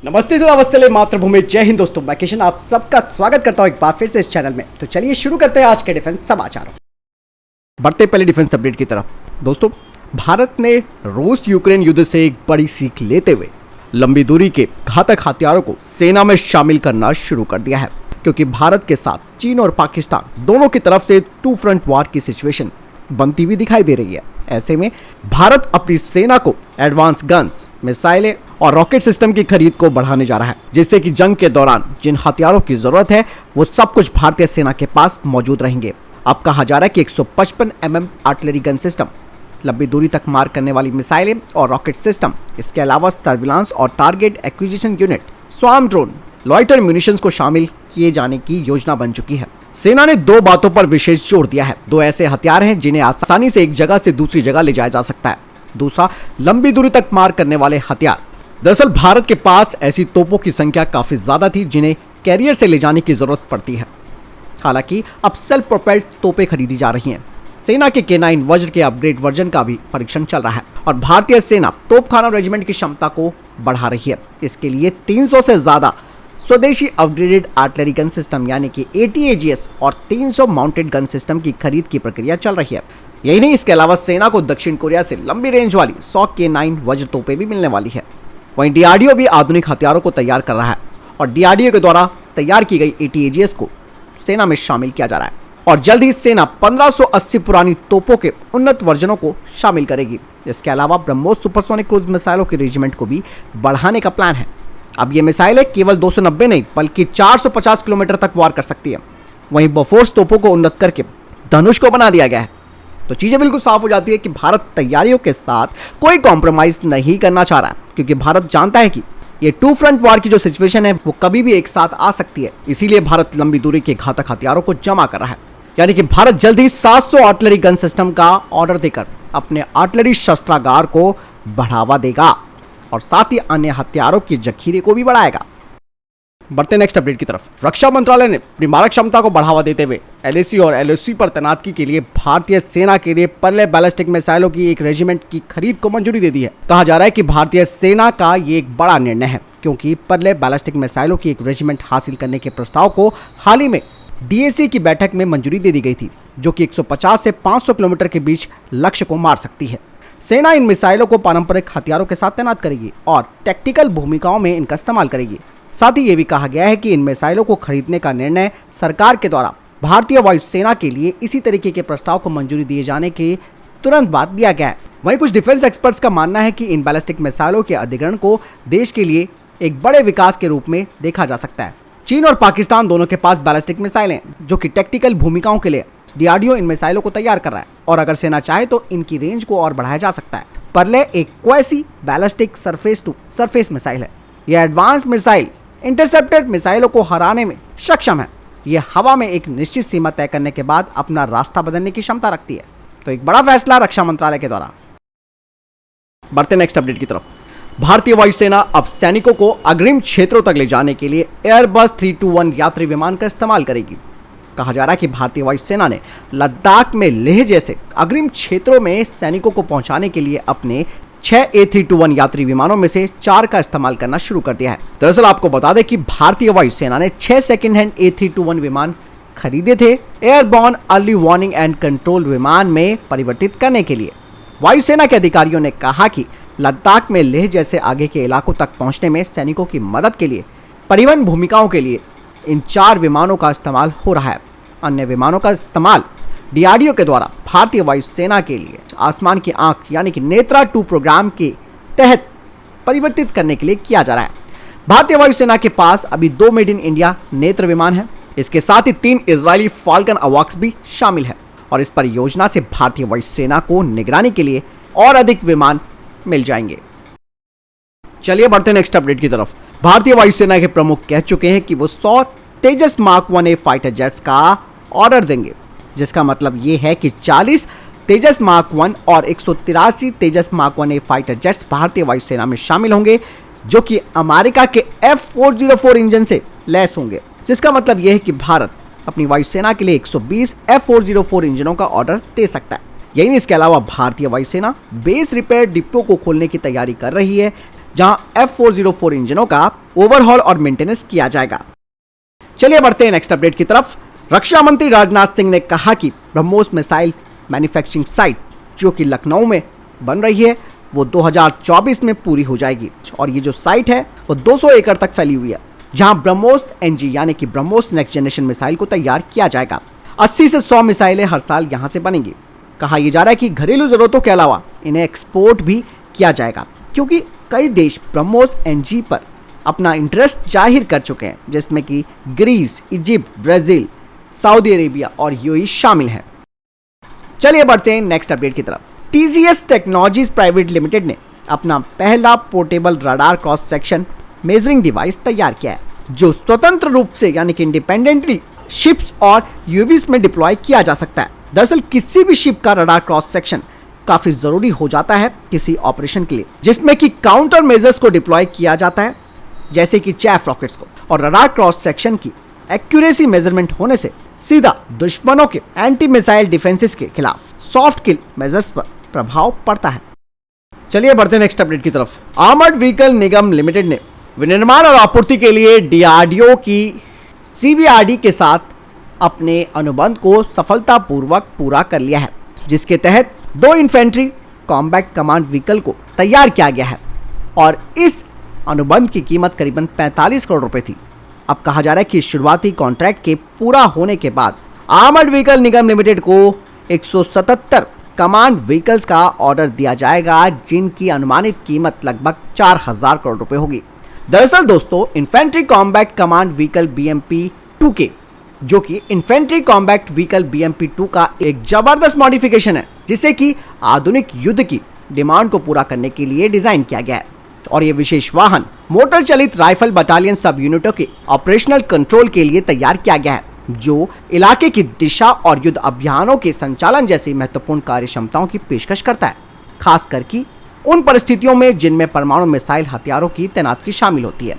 नमस्ते से नमस्ते मातृभूमि, जय हिंद दोस्तों। मैं किशन आप सबका स्वागत करता हूं एक बार फिर से इस चैनल में। तो चलिए शुरू करते हैं आज के डिफेंस समाचारों। बढ़ते पहले डिफेंस अपडेट की तरफ। दोस्तों, भारत ने रूस यूक्रेन युद्ध से एक बड़ी सीख लेते हुए लंबी दूरी के घातक हथियारों को सेना में शामिल करना शुरू कर दिया है, क्योंकि भारत के साथ चीन और पाकिस्तान दोनों की तरफ से टू फ्रंट वॉर की सिचुएशन बनती हुई दिखाई दे रही है। ऐसे में भारत अपनी सेना को एडवांस गन्स, मिसाइलें और रॉकेट सिस्टम की खरीद को बढ़ाने जा रहा है, जिससे कि जंग के दौरान जिन हथियारों की जरूरत है वो सब कुछ भारतीय सेना के पास मौजूद रहेंगे। अब कहा जा रहा है कि 155 mm आर्टिलरी गन सिस्टम, लंबी दूरी तक मार करने वाली मिसाइलें और रॉकेट सिस्टम, इसके अलावा सर्विलांस और target acquisition unit, swarm drone, loiter munitions को शामिल किए जाने की योजना बन चुकी है। सेना ने दो बातों पर विशेष जोर दिया है। दो ऐसे हथियार हैं जिन्हें आसानी से एक जगह से दूसरी जगह ले जाया जा सकता है। दूसरा, लंबी दूरी तक मार करने वाले हथियार। दरअसल भारत के पास ऐसी तोपों की संख्या काफी ज्यादा थी जिन्हें कैरियर से ले जाने की जरूरत पड़ती है। हालांकि अब सेल्फ प्रोपेल्ड तोपें खरीदी जा रही हैं। सेना के K9 वज्र के अपग्रेड वर्जन का भी परीक्षण चल रहा है और भारतीय सेना तोपखाना रेजिमेंट की क्षमता को बढ़ा रही है। इसके लिए 300 से ज्यादा स्वदेशी अपग्रेडेड आर्टिलरी गन सिस्टम यानी कि ATAGS और 300 माउंटेड गन सिस्टम की खरीद की प्रक्रिया चल रही है। यही नहीं, इसके अलावा सेना को दक्षिण कोरिया से लंबी रेंज वाली 100 K9 वज्र तोपें भी मिलने वाली है। वहीं DRDO भी आधुनिक हथियारों को तैयार कर रहा है और DRDO के द्वारा तैयार की गई ATAGS को सेना में शामिल किया जा रहा है और जल्द ही सेना 1580 पुरानी तोपों के उन्नत वर्जनों को शामिल करेगी। इसके अलावा ब्रह्मोस सुपरसोनिक क्रूज मिसाइलों के रेजिमेंट को भी बढ़ाने का प्लान है। अब ये मिसाइलें केवल 290 नहीं बल्कि 450 किलोमीटर तक वार कर सकती है। वहीं बोफोर्स तोपों को उन्नत करके धनुष को बना दिया गया है। तो चीजें बिल्कुल साफ हो जाती है कि भारत तैयारियों के साथ कोई कॉम्प्रोमाइज नहीं करना चाह रहा है, क्योंकि भारत जानता है कि ये टू फ्रंट वॉर की जो सिचुएशन है वो कभी भी एक साथ आ सकती है। इसीलिए भारत लंबी दूरी के घातक हथियारों को जमा कर रहा है। यानी कि भारत जल्द ही 700 आर्टिलरी गन सिस्टम का ऑर्डर देकर अपने आर्टिलरी शस्त्रागार को बढ़ावा देगा और साथ ही अन्य हथियारों के जखीरे को भी बढ़ाएगा। बढ़ते नेक्स्ट अपडेट की तरफ। रक्षा मंत्रालय ने अपनी मारक क्षमता को बढ़ावा देते हुए LAC और LOC पर तैनाती के लिए भारतीय सेना के लिए पर्ले बैलिस्टिक मिसाइलों की एक रेजिमेंट की खरीद को मंजूरी दे दी है। कहा जा रहा है कि भारतीय सेना का ये एक बड़ा निर्णय है, क्योंकि पर्ले बैलिस्टिक मिसाइलों की एक रेजिमेंट हासिल करने के प्रस्ताव को हाल ही में DAC की बैठक में मंजूरी दे दी गई थी, जो कि 150 से 500 किलोमीटर के बीच लक्ष्य को मार सकती है। सेना इन मिसाइलों को पारंपरिक हथियारों के साथ तैनात करेगी और टैक्टिकल भूमिकाओं में इनका इस्तेमाल करेगी। साथ ही ये भी कहा गया है कि इन मिसाइलों को खरीदने का निर्णय सरकार के द्वारा भारतीय वायुसेना के लिए इसी तरीके के प्रस्ताव को मंजूरी दिए जाने के तुरंत बाद दिया गया है। वहीं कुछ डिफेंस एक्सपर्ट्स का मानना है कि इन बैलिस्टिक मिसाइलों के अधिग्रहण को देश के लिए एक बड़े विकास के रूप में देखा जा सकता है। चीन और पाकिस्तान दोनों के पास बैलिस्टिक मिसाइलें जो कि टैक्टिकल भूमिकाओं के लिए DRDO इन मिसाइलों को तैयार कर रहा है और अगर सेना चाहे तो इनकी रेंज को और बढ़ाया जा सकता है। पर्ले एक quasi ballistic surface to surface missile है। यह एडवांस मिसाइल इंटरसेप्टेड मिसाइलों को हराने में सक्षम है। यह हवा में एक निश्चित सीमा तय करने के बाद अपना रास्ता बदलने की क्षमता रखती है। तो एक बड़ा फैसला रक्षा मंत्रालय के द्वारा। बढ़ते नेक्स्ट अपडेट की तरफ। भारतीय वायुसेना अब सैनिकों को अग्रिम क्षेत्रों तक ले जाने के लिए एयरबस 321 यात्री विमान का इस्तेमाल करेगी। कहा जा रहा है कि भारतीय वायुसेना ने लद्दाख में लेह जैसे अग्रिम क्षेत्रों में सैनिकों को पहुंचाने के लिए अपने 6 A321 यात्री विमानों में से 4 का इस्तेमाल करना शुरू कर दिया है। दरअसल आपको बता दें कि भारतीय वायुसेना ने 6 सेकेंड हैंड A321 विमान खरीदे थे airborne early warning and control विमान में परिवर्तित करने के लिए। वायुसेना के अधिकारियों ने कहा कि लद्दाख में लेह जैसे आगे के इलाकों तक पहुंचने में सैनिकों की मदद के लिए परिवहन भूमिकाओं के लिए इन 4 विमानों का इस्तेमाल हो रहा है। अन्य विमानों का इस्तेमाल DRDO के द्वारा भारतीय वायुसेना के लिए आसमान की आंख यानी कि नेत्रा 2 प्रोग्राम के तहत परिवर्तित करने के लिए किया जा रहा है। भारतीय वायुसेना के पास अभी 2 मेड इन इंडिया नेत्र विमान है। इसके साथ ही 3 इजरायली फाल्कन अवॉक्स भी शामिल है और इस परियोजना से भारतीय वायुसेना को निगरानी के लिए और अधिक विमान मिल जाएंगे। चलिए बढ़ते नेक्स्ट अपडेट की तरफ। भारतीय वायुसेना के प्रमुख कह चुके हैं कि वो 100 तेजस मार्क 1A फाइटर जेट्स का ऑर्डर देंगे, जिसका मतलब ये है कि 40 तेजस मार्क 1 और 183 तेजस मार्क 1A फाइटर जेट्स भारतीय वायुसेना में शामिल होंगे, जो कि अमेरिका के F404 इंजन से लैस होंगे। जिसका मतलब यह है कि भारत अपनी वायुसेना के लिए 120 F404 इंजनों का ऑर्डर दे सकता है। यही नहीं, इसके अलावा भारतीय वायुसेना बेस रिपेयर डिपो को खोलने की तैयारी कर रही है, जहां F404 इंजनों का ओवरहॉल और मेंटेनेंस किया जाएगा। चलिए बढ़ते हैं नेक्स्ट अपडेट की तरफ। रक्षा मंत्री राजनाथ सिंह ने कहा कि ब्रह्मोस मिसाइल मैन्युफैक्चरिंग साइट जो कि लखनऊ में बन रही है वो 2024 में पूरी हो जाएगी और ये जो साइट है वो 200 एकड़ तक फैली हुई है, जहां ब्रह्मोस NG यानी कि ब्रह्मोस नेक्स्ट जनरेशन मिसाइल को तैयार किया जाएगा। 80 से 100 मिसाइलें हर साल यहां से बनेंगी। कहा यह जा रहा है कि घरेलू जरूरतों के अलावा इन्हें एक्सपोर्ट भी किया जाएगा, क्योंकि कई देश ब्रह्मोस NG पर अपना इंटरेस्ट जाहिर कर चुके हैं, जिसमें कि Greece, Egypt, Brazil, Saudi Arabia और यूएई शामिल हैं। चलिए बढ़ते हैं नेक्स्ट अपडेट की तरफ। TCS टेक्नोलॉजीज प्राइवेट लिमिटेड ने अपना पहला portable radar cross section measuring device तैयार किया है, जो स्वतंत्र रूप से यानी कि इंडिपेंडेंटली शिप्स और यूएवीज में डिप्लॉय किया जा सकता है। दरअसल किसी भी शिप का रडार क्रॉस सेक्शन काफी जरूरी हो जाता है किसी ऑपरेशन के लिए, जिसमें कि काउंटर मेजर्स को डिप्लॉय किया जाता है, जैसे कि चैफ रॉकेट्स को, और रडार क्रॉस सेक्शन की एक्यूरेसी मेजरमेंट होने से सीधा दुश्मनों के एंटी मिसाइल डिफेंसेस के खिलाफ सॉफ्ट किल मेजर्स पर प्रभाव पड़ता है। चलिए बढ़ते हैं नेक्स्ट अपडेट की तरफ। आर्मर्ड व्हीकल निगम लिमिटेड ने विनिर्माण और आपूर्ति के लिए DRDO की CVRD के साथ अपने अनुबंध को सफलतापूर्वक पूरा कर लिया है, जिसके तहत 2 इन्फेंट्री कॉम्बैट कमांड व्हीकल को तैयार किया गया है और इस अनुबंध की कीमत करीबन 45 करोड़ रुपए थी। अब कहा जा रहा है कि शुरुआती कॉन्ट्रैक्ट के पूरा होने के बाद आर्मर्ड व्हीकल निगम लिमिटेड को 177 कमांड व्हीकल्स का ऑर्डर दिया जाएगा, जिनकी अनुमानित कीमत लगभग 4000 करोड़ रुपए होगी। दरअसल दोस्तों, infantry combat command vehicle BMP-2K, जो कि इन्फेंट्री कॉम्बैट व्हीकल BMP-2 का एक जबरदस्त मॉडिफिकेशन है, जिसे कि आधुनिक युद्ध की डिमांड को पूरा करने के लिए डिजाइन किया गया है। और ये विशेष वाहन मोटर चलित राइफल बटालियन सब यूनिटों के ऑपरेशनल कंट्रोल के लिए तैयार किया गया है, जो इलाके की दिशा और युद्ध अभियानों के संचालन जैसी महत्वपूर्ण कार्य क्षमताओं की पेशकश करता है, खासकर कि उन परिस्थितियों में जिनमें परमाणु मिसाइल हथियारों की तैनाती शामिल होती है।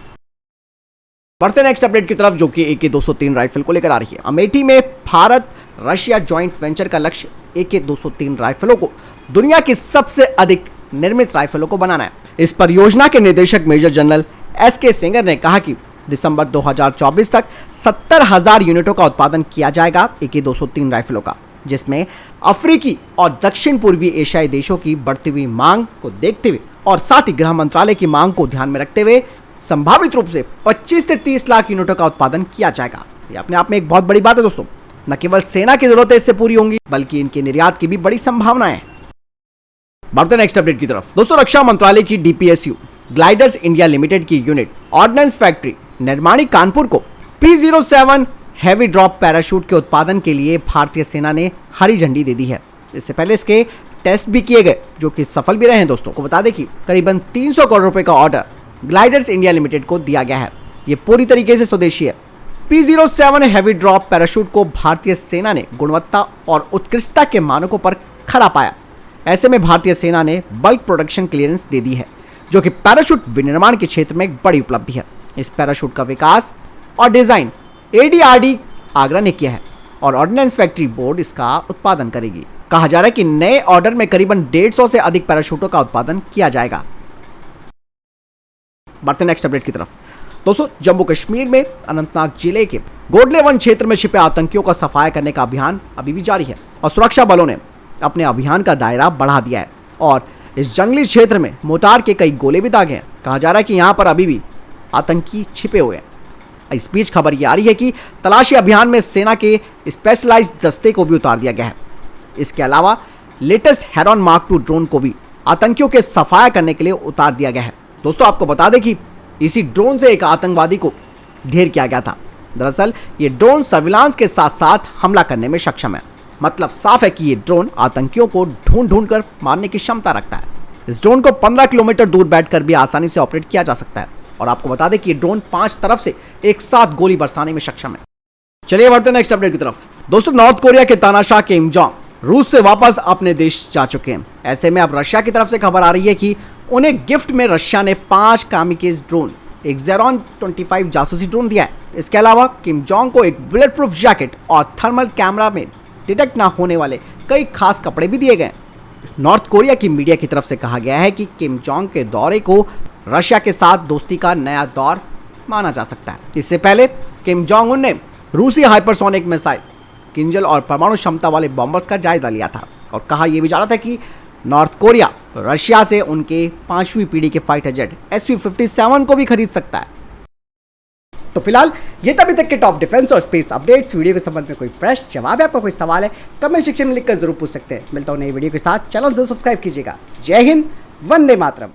बढ़ते नेक्स्ट अपडेट की तरफ, जो कि AK-203 राइफल को लेकर आ रही है। अमेठी में भारत रशिया जॉइंट वेंचर का लक्ष्य AK-203 राइफलों को दुनिया की सबसे अधिक निर्मित राइफलों को बनाना है। इस परियोजना के निदेशक मेजर जनरल SK सिंगर ने कहा कि दिसंबर 2024 तक 70,000 यूनिटों का उत्पादन किया जाएगा AK-203 राइफलों का, जिसमें अफ्रीकी और दक्षिण पूर्वी एशियाई देशों की बढ़ती हुई मांग को देखते हुए और साथ ही गृह मंत्रालय की मांग को ध्यान में रखते हुए संभावित रूप से 25 से 30 लाख यूनिटों का उत्पादन किया जाएगा। ये अपने आप में एक बहुत बड़ी बात है दोस्तों। न केवल सेना की जरूरतें इससे पूरी होंगी, बल्कि इनके निर्यात की भी बड़ी संभावनाएं हैं। बढ़ते नेक्स्ट अपडेट की तरफ। दोस्तों, रक्षा मंत्रालय की DPSU ग्लाइडर्स इंडिया लिमिटेड की यूनिट ऑर्डिनेंस फैक्ट्री निर्माणी कानपुर को P07 हैवी ड्रॉप पैराशूट के उत्पादन के लिए भारतीय सेना ने हरी झंडी दे दी है। इससे पहले इसके टेस्ट भी किए गए, जो कि सफल भी रहे हैं। दोस्तों को बता दें कि करीबन 300 करोड़ रुपए का ऑर्डर ग्लाइडर्स इंडिया लिमिटेड को दिया गया है। ये पूरी तरीके से स्वदेशी है। P07 हैवी ड्रॉप पैराशूट को भारतीय सेना ने गुणवत्ता और उत्कृष्टता के मानकों पर खरा पाया। ऐसे में भारतीय सेना ने बल्क प्रोडक्शन क्लियरेंस दे दी है, जो कि पैराशूट विनिर्माण के क्षेत्र में एक बड़ी उपलब्धि है। इस पैराशूट का विकास और डिजाइन ADRD आगरा ने किया है और ऑर्डिनेंस फैक्ट्री बोर्ड इसका उत्पादन करेगी। कहा जा रहा है कि नए ऑर्डर में करीबन 150 से अधिक पैराशूटों का उत्पादन किया जाएगा। बढ़ते नेक्स्ट अपडेट की तरफ। दोस्तों, जम्मू कश्मीर में अनंतनाग जिले के गोडले वन क्षेत्र में छिपे आतंकियों का सफाया करने का अभियान अभी भी जारी है और सुरक्षा बलों ने अपने अभियान का दायरा बढ़ा दिया है और इस जंगली क्षेत्र में मोर्टार के कई गोले भी दागे हैं। कहा जा रहा है कि यहाँ पर अभी भी आतंकी छिपे हुए हैं। इस बीच खबर ये आ रही है कि तलाशी अभियान में सेना के स्पेशलाइज्ड दस्ते को भी उतार दिया गया है। इसके अलावा latest heron Mark II drone को भी आतंकियों के सफाया करने के लिए उतार दिया गया है। दोस्तों, आपको बता दें कि इसी ड्रोन से एक आतंकवादी को ढेर किया गया था। दरअसल ये ड्रोन सर्विलांस के साथ साथ हमला करने में सक्षम है। मतलब साफ है कि ये ड्रोन आतंकियों को ढूंढ कर मारने की क्षमता रखता है। इस ड्रोन को 15 किलोमीटर दूर बैठकर भी आसानी से ऑपरेट किया जा सकता है और आपको बता दें कि ये ड्रोन 5 तरफ से एक साथ गोली बरसाने में सक्षम है। चलिए बढ़ते नेक्स्ट अपडेट की तरफ। दोस्तों, नॉर्थ कोरिया के तानाशाह किम जोंग रूस से वापस अपने देश जा चुके हैं। ऐसे में अब रशिया की तरफ से खबर आ रही है कि उन्हें गिफ्ट में रशिया ने 5 कामिकेज ड्रोन, एक ज़ेरॉन 25 जासूसी ड्रोन दिया है। इसके अलावा किम जोंग को एक बुलेट प्रूफ जैकेट और थर्मल कैमरा में डिटेक्ट ना होने वाले कई खास कपड़े भी दिए गए। नॉर्थ कोरिया की मीडिया की तरफ से कहा गया है कि किम जोंग के दौरे को रशिया के साथ दोस्ती का नया दौर माना जा सकता है। इससे पहले किम जोंग उन ने रूसी हाइपरसोनिक मिसाइल किंजल और परमाणु क्षमता वाले बॉम्बर्स का जायजा लिया था और कहा यह भी जाना था कि नॉर्थ कोरिया रशिया से उनके 5वीं पीढ़ी के फाइटर जेट Su-57 को भी खरीद सकता है। तो फिलहाल ये तभी तक के टॉप डिफेंस और स्पेस अपडेट्स। वीडियो के संबंध में कोई प्रश्न जवाब है, आपका कोई सवाल है, कमेंट सेक्शन में लिखकर जरूर पूछ सकते हैं। मिलता हूं नई वीडियो के साथ, चैनल जरूर सब्सक्राइब कीजिएगा। जय हिंद, वंदे मातरम।